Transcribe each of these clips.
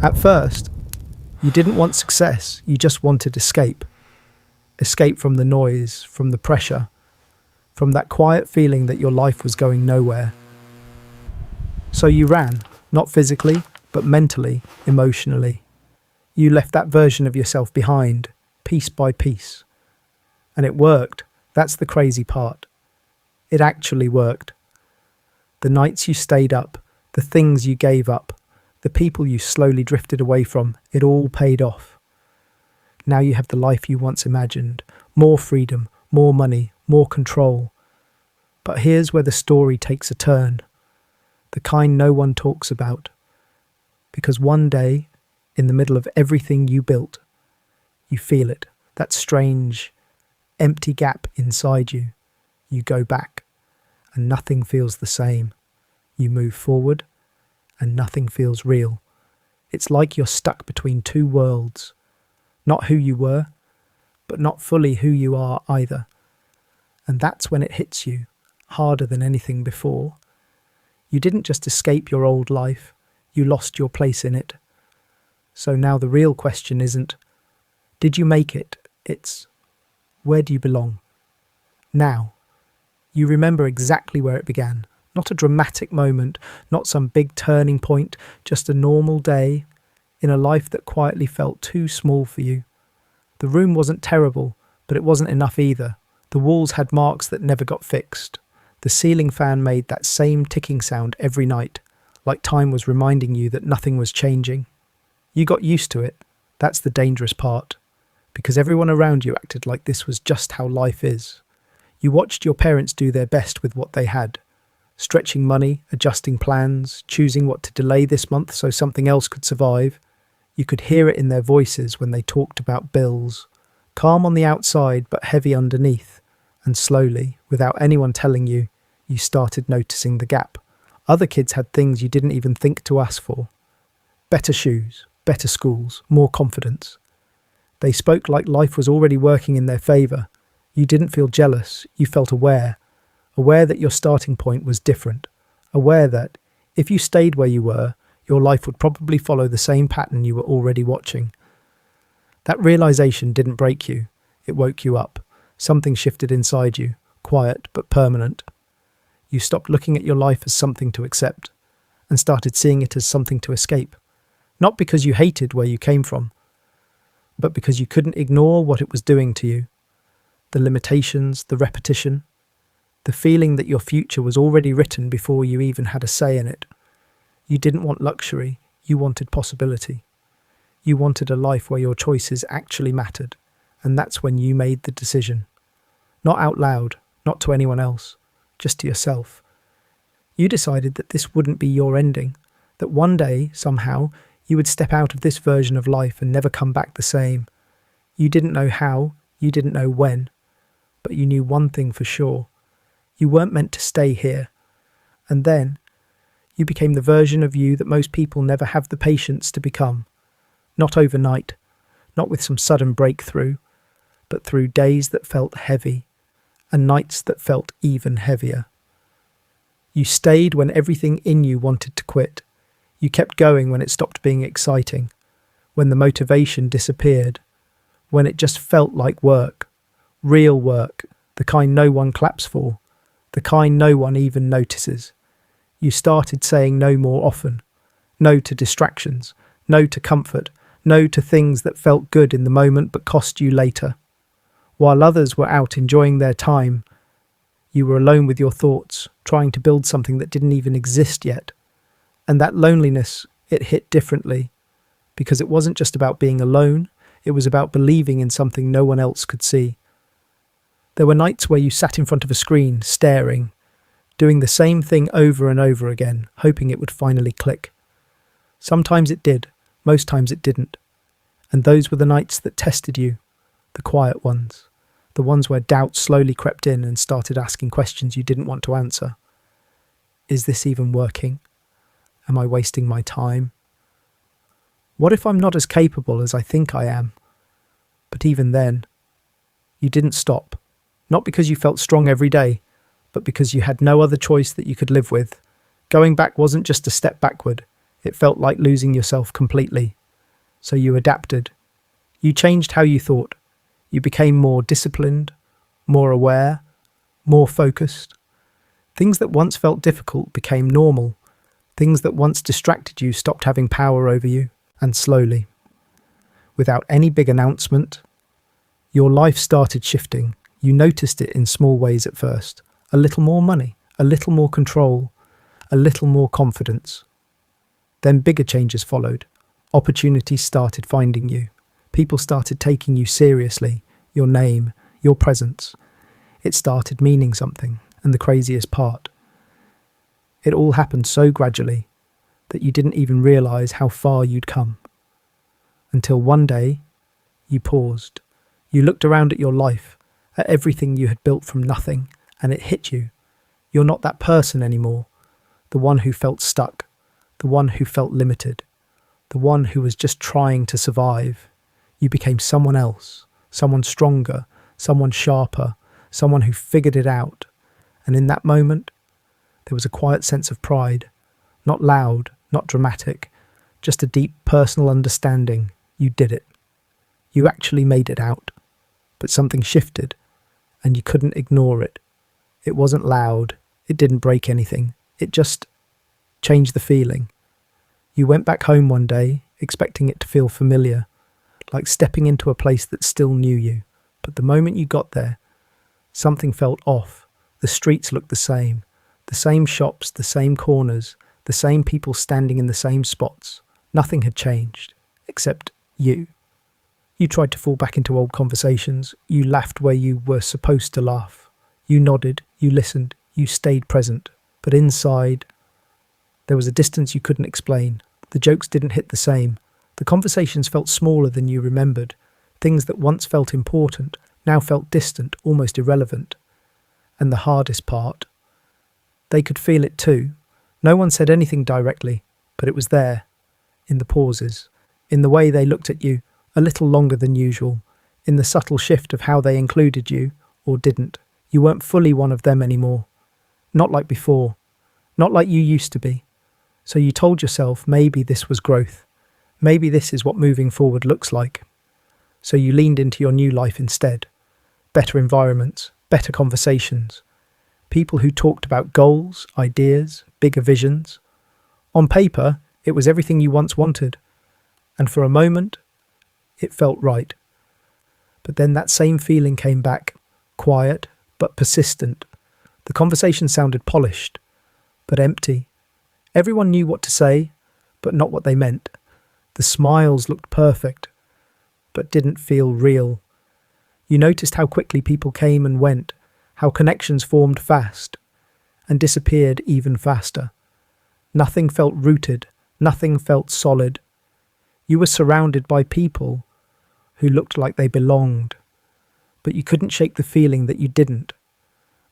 At first, you didn't want success, you just wanted escape. Escape from the noise, from the pressure, from that quiet feeling that your life was going nowhere. So you ran, not physically, but mentally, emotionally. You left that version of yourself behind, piece by piece. And it worked. That's the crazy part. It actually worked. The nights you stayed up, the things you gave up, the people you slowly drifted away from, it all paid off. Now you have the life you once imagined. More freedom, more money, more control. But here's where the story takes a turn. The kind no one talks about. Because one day, in the middle of everything you built, you feel it, that strange, empty gap inside you. You go back, and nothing feels the same. You move forward, and nothing feels real. It's like you're stuck between two worlds. Not who you were, but not fully who you are either. And that's when it hits you, harder than anything before. You didn't just escape your old life, you lost your place in it. So now the real question isn't, did you make it? It's, where do you belong? Now, you remember exactly where it began. Not a dramatic moment, not some big turning point, just a normal day in a life that quietly felt too small for you. The room wasn't terrible, but it wasn't enough either. The walls had marks that never got fixed. The ceiling fan made that same ticking sound every night, like time was reminding you that nothing was changing. You got used to it. That's the dangerous part. Because everyone around you acted like this was just how life is. You watched your parents do their best with what they had. Stretching money, adjusting plans, choosing what to delay this month so something else could survive. You could hear it in their voices when they talked about bills. Calm on the outside but heavy underneath. And slowly, without anyone telling you, you started noticing the gap. Other kids had things you didn't even think to ask for. Better shoes, better schools, more confidence. They spoke like life was already working in their favour. You didn't feel jealous, you felt aware. Aware that your starting point was different. Aware that, if you stayed where you were, your life would probably follow the same pattern you were already watching. That realisation didn't break you, it woke you up. Something shifted inside you, quiet but permanent. You stopped looking at your life as something to accept, and started seeing it as something to escape. Not because you hated where you came from, but because you couldn't ignore what it was doing to you. The limitations, the repetition, the feeling that your future was already written before you even had a say in it. You didn't want luxury, you wanted possibility. You wanted a life where your choices actually mattered, and that's when you made the decision. Not out loud, not to anyone else, just to yourself. You decided that this wouldn't be your ending, that one day, somehow, you would step out of this version of life and never come back the same. You didn't know how, you didn't know when, but you knew one thing for sure. You weren't meant to stay here. And then, you became the version of you that most people never have the patience to become. Not overnight, not with some sudden breakthrough, but through days that felt heavy, and nights that felt even heavier. You stayed when everything in you wanted to quit. You kept going when it stopped being exciting, when the motivation disappeared, when it just felt like work, real work, the kind no one claps for, the kind no one even notices. You started saying no more often, no to distractions, no to comfort, no to things that felt good in the moment but cost you later. While others were out enjoying their time, you were alone with your thoughts, trying to build something that didn't even exist yet. And that loneliness, it hit differently, because it wasn't just about being alone, it was about believing in something no one else could see. There were nights where you sat in front of a screen, staring, doing the same thing over and over again, hoping it would finally click. Sometimes it did, most times it didn't. And those were the nights that tested you, the quiet ones, the ones where doubt slowly crept in and started asking questions you didn't want to answer. Is this even working? Am I wasting my time? What if I'm not as capable as I think I am? But even then, you didn't stop. Not because you felt strong every day, but because you had no other choice that you could live with. Going back wasn't just a step backward, It felt like losing yourself completely. So you adapted. You changed how you thought. You became more disciplined, more aware, more focused. Things that once felt difficult became normal. Things that once distracted you stopped having power over you. And slowly, without any big announcement, your life started shifting. You noticed it in small ways at first. A little more money, a little more control, a little more confidence. Then bigger changes followed. Opportunities started finding you. People started taking you seriously. Your name, your presence. It started meaning something. And the craziest part, it all happened so gradually that you didn't even realise how far you'd come. Until one day, you paused. You looked around at your life, at everything you had built from nothing, and it hit you. You're not that person anymore. The one who felt stuck. The one who felt limited. The one who was just trying to survive. You became someone else. Someone stronger. Someone sharper. Someone who figured it out. And in that moment, there was a quiet sense of pride. Not loud, not dramatic. Just a deep personal understanding. You did it. You actually made it out. But something shifted, and you couldn't ignore it. It wasn't loud. It didn't break anything. It just changed the feeling. You went back home one day, expecting it to feel familiar, like stepping into a place that still knew you. But the moment you got there, something felt off. The streets looked the same shops, the same corners, the same people standing in the same spots. Nothing had changed, except you. You tried to fall back into old conversations. You laughed where you were supposed to laugh. You nodded, you listened, you stayed present. But inside, there was a distance you couldn't explain. The jokes didn't hit the same. The conversations felt smaller than you remembered. Things that once felt important now felt distant, almost irrelevant. And the hardest part, they could feel it too. No one said anything directly, but it was there, in the pauses, in the way they looked at you a little longer than usual, in the subtle shift of how they included you or didn't. You weren't fully one of them anymore. Not like before. Not like you used to be. So you told yourself maybe this was growth. Maybe this is what moving forward looks like. So you leaned into your new life instead. Better environments, better conversations. People who talked about goals, ideas, bigger visions. On paper, it was everything you once wanted. And for a moment, it felt right. But then that same feeling came back, quiet but persistent. The conversation sounded polished, but empty. Everyone knew what to say, but not what they meant. The smiles looked perfect, but didn't feel real. You noticed how quickly people came and went, how connections formed fast and disappeared even faster. Nothing felt rooted, nothing felt solid. You were surrounded by people who looked like they belonged, but you couldn't shake the feeling that you didn't.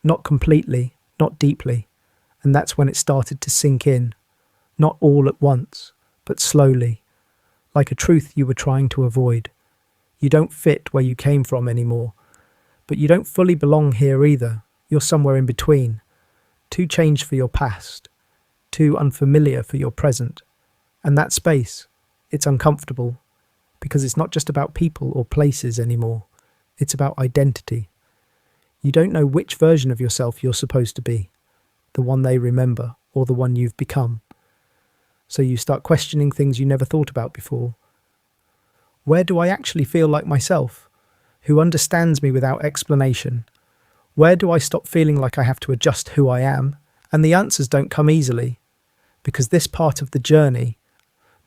Not completely, not deeply, and that's when it started to sink in. Not all at once, but slowly, like a truth you were trying to avoid. You don't fit where you came from anymore, but you don't fully belong here either. You're somewhere in between, too changed for your past, too unfamiliar for your present. And that space, it's uncomfortable, because it's not just about people or places anymore. It's about identity. You don't know which version of yourself you're supposed to be, the one they remember or the one you've become. So you start questioning things you never thought about before. Where do I actually feel like myself? Who understands me without explanation? Where do I stop feeling like I have to adjust who I am? And the answers don't come easily, because this part of the journey,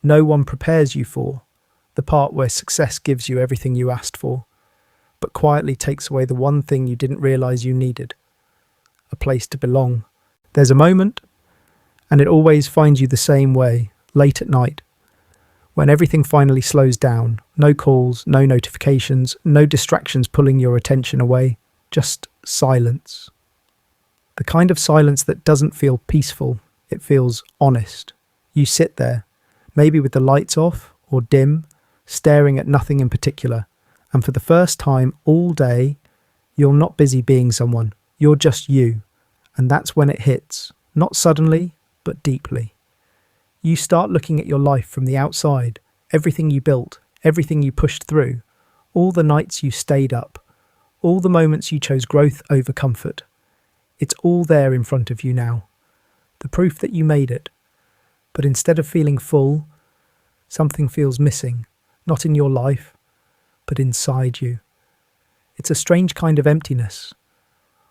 no one prepares you for, the part where success gives you everything you asked for, but quietly takes away the one thing you didn't realise you needed, a place to belong. There's a moment, and it always finds you the same way, late at night, when everything finally slows down. No calls, no notifications, no distractions pulling your attention away, just silence. The kind of silence that doesn't feel peaceful, it feels honest. You sit there, maybe with the lights off or dim, staring at nothing in particular, and for the first time all day, you're not busy being someone, you're just you, and that's when it hits, not suddenly, but deeply. You start looking at your life from the outside, everything you built, everything you pushed through, all the nights you stayed up, all the moments you chose growth over comfort. It's all there in front of you now. The proof that you made it. But instead of feeling full, something feels missing, not in your life, but inside you. It's a strange kind of emptiness,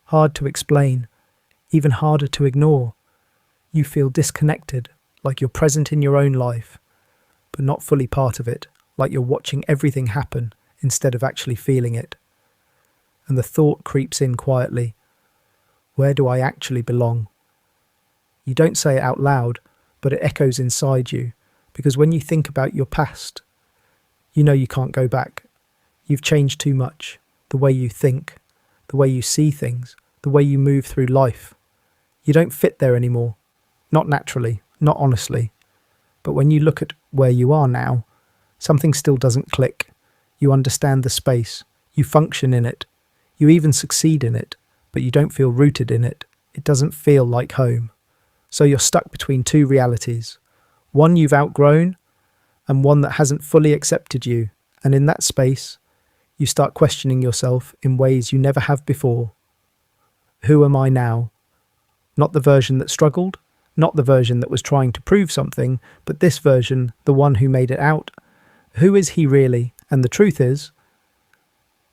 hard to explain, even harder to ignore. You feel disconnected, like you're present in your own life, but not fully part of it, like you're watching everything happen instead of actually feeling it. And the thought creeps in quietly. Where do I actually belong? You don't say it out loud, but it echoes inside you, because when you think about your past, you know you can't go back. You've changed too much. The way you think, the way you see things, the way you move through life. You don't fit there anymore. Not naturally, not honestly. But when you look at where you are now, something still doesn't click. You understand the space. You function in it. You even succeed in it, but you don't feel rooted in it. It doesn't feel like home. So you're stuck between two realities. One you've outgrown, and one that hasn't fully accepted you. And in that space, you start questioning yourself in ways you never have before. Who am I now? Not the version that struggled, not the version that was trying to prove something, but this version, the one who made it out. Who is he really? And the truth is,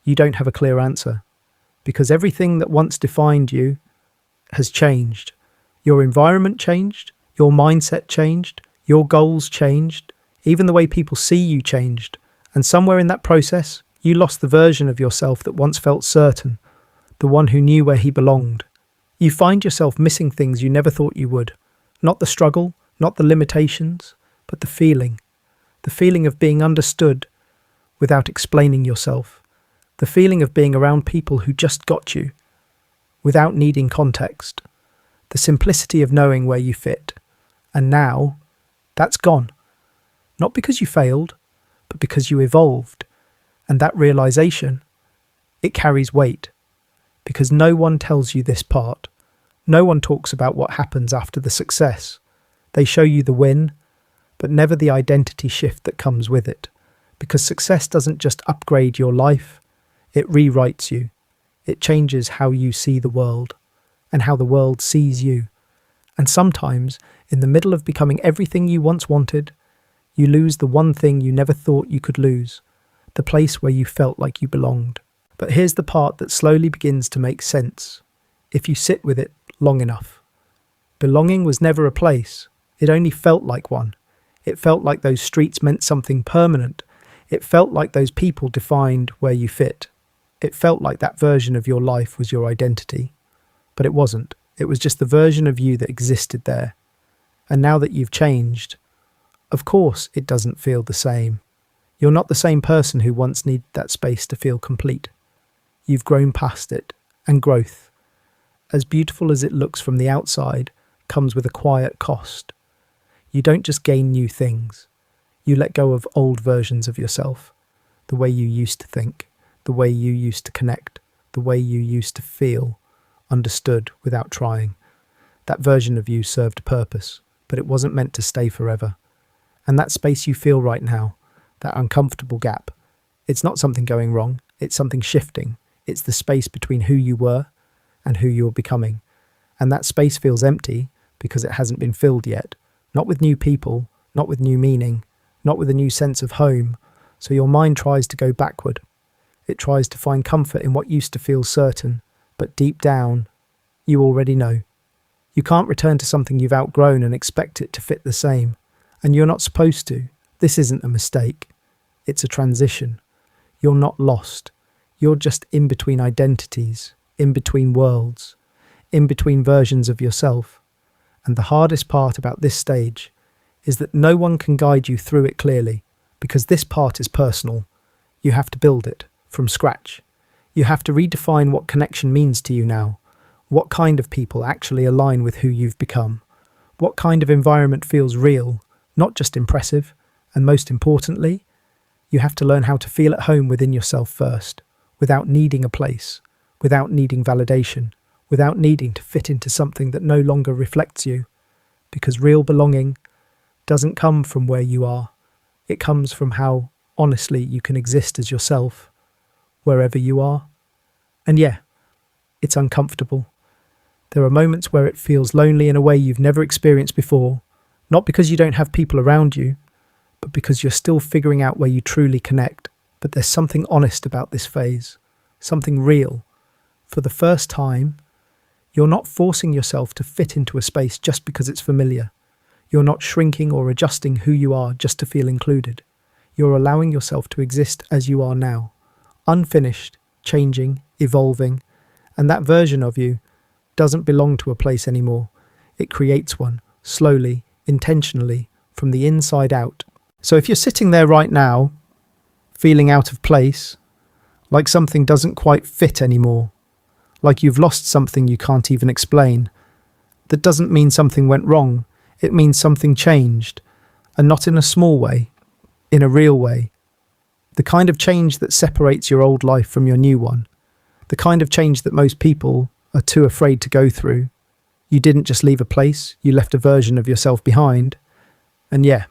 you don't have a clear answer, because everything that once defined you has changed. Your environment changed, your mindset changed, your goals changed, even the way people see you changed. And somewhere in that process, you lost the version of yourself that once felt certain, the one who knew where he belonged. You find yourself missing things you never thought you would. Not the struggle, not the limitations, but the feeling. The feeling of being understood without explaining yourself. The feeling of being around people who just got you, without needing context. The simplicity of knowing where you fit. And now, that's gone. Not because you failed, but because you evolved. And that realization, it carries weight. Because no one tells you this part. No one talks about what happens after the success. They show you the win, but never the identity shift that comes with it. Because success doesn't just upgrade your life, it rewrites you. It changes how you see the world, and how the world sees you. And sometimes, in the middle of becoming everything you once wanted, you lose the one thing you never thought you could lose, the place where you felt like you belonged. But here's the part that slowly begins to make sense, if you sit with it long enough. Belonging was never a place, it only felt like one. It felt like those streets meant something permanent. It felt like those people defined where you fit. It felt like that version of your life was your identity. But it wasn't. It was just the version of you that existed there. And now that you've changed, of course it doesn't feel the same. You're not the same person who once needed that space to feel complete. You've grown past it, and growth, as beautiful as it looks from the outside, comes with a quiet cost. You don't just gain new things. You let go of old versions of yourself, the way you used to think, the way you used to connect, the way you used to feel, understood without trying. That version of you served a purpose, but it wasn't meant to stay forever. And that space you feel right now, that uncomfortable gap, it's not something going wrong, it's something shifting. It's the space between who you were and who you're becoming. And that space feels empty because it hasn't been filled yet. Not with new people, not with new meaning, not with a new sense of home. So your mind tries to go backward. It tries to find comfort in what used to feel certain, but deep down, you already know. You can't return to something you've outgrown and expect it to fit the same. And you're not supposed to. This isn't a mistake. It's a transition. You're not lost. You're just in between identities, in between worlds, in between versions of yourself. And the hardest part about this stage is that no one can guide you through it clearly, because this part is personal. You have to build it from scratch. You have to redefine what connection means to you now. What kind of people actually align with who you've become? What kind of environment feels real, not just impressive? And most importantly, you have to learn how to feel at home within yourself first, without needing a place, without needing validation, without needing to fit into something that no longer reflects you. Because real belonging doesn't come from where you are. It comes from how honestly you can exist as yourself, wherever you are. And yeah, it's uncomfortable. There are moments where it feels lonely in a way you've never experienced before, not because you don't have people around you, but because you're still figuring out where you truly connect. But there's something honest about this phase, something real. For the first time, you're not forcing yourself to fit into a space just because it's familiar. You're not shrinking or adjusting who you are just to feel included. You're allowing yourself to exist as you are now, unfinished, changing, evolving, and that version of you doesn't belong to a place anymore. It creates one, slowly, intentionally, from the inside out. So if you're sitting there right now, feeling out of place, like something doesn't quite fit anymore, like you've lost something you can't even explain, that doesn't mean something went wrong. It means something changed, and not in a small way, in a real way. The kind of change that separates your old life from your new one. The kind of change that most people are too afraid to go through. You didn't just leave a place, you left a version of yourself behind. And yeah,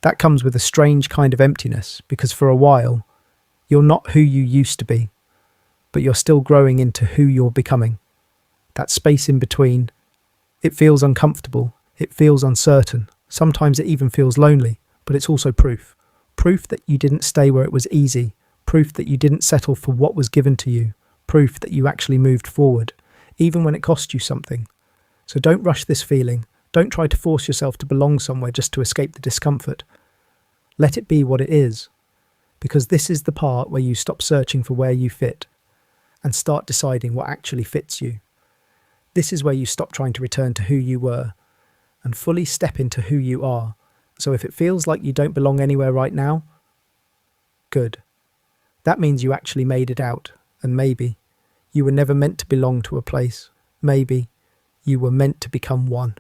that comes with a strange kind of emptiness, because for a while, you're not who you used to be, but you're still growing into who you're becoming. That space in between, it feels uncomfortable, it feels uncertain, sometimes it even feels lonely, but it's also proof. Proof that you didn't stay where it was easy, proof that you didn't settle for what was given to you, proof that you actually moved forward, even when it cost you something. So don't rush this feeling. Don't try to force yourself to belong somewhere just to escape the discomfort. Let it be what it is, because this is the part where you stop searching for where you fit and start deciding what actually fits you. This is where you stop trying to return to who you were and fully step into who you are. So if it feels like you don't belong anywhere right now, good. That means you actually made it out, and maybe you were never meant to belong to a place. Maybe you were meant to become one.